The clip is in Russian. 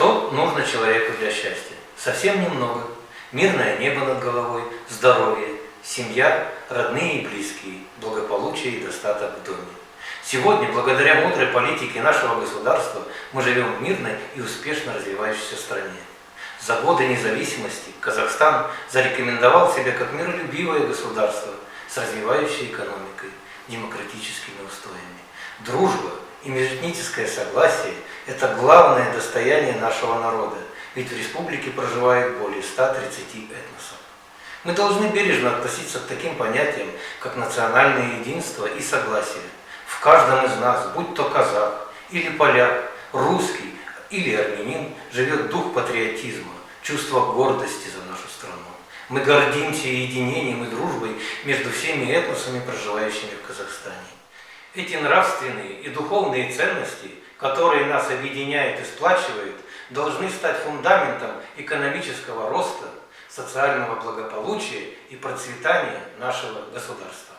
Что нужно человеку для счастья? Совсем немного. Мирное небо над головой, здоровье, семья, родные и близкие, благополучие и достаток в доме. Сегодня, благодаря мудрой политике нашего государства, мы живем в мирной и успешно развивающейся стране. За годы независимости Казахстан зарекомендовал себя как миролюбивое государство с развивающей экономикой, демократическими устоями. Дружба и межэтническое согласие – это главное достояние нашего народа, ведь в республике проживает более 130 этносов. Мы должны бережно относиться к таким понятиям, как национальное единство и согласие. В каждом из нас, будь то казах или поляк, русский или армянин, живет дух патриотизма, чувство гордости за нашу страну. Мы гордимся единением и дружбой между всеми этносами, проживающими в Казахстане. Эти нравственные и духовные ценности, которые нас объединяют и сплачивают, должны стать фундаментом экономического роста, социального благополучия и процветания нашего государства.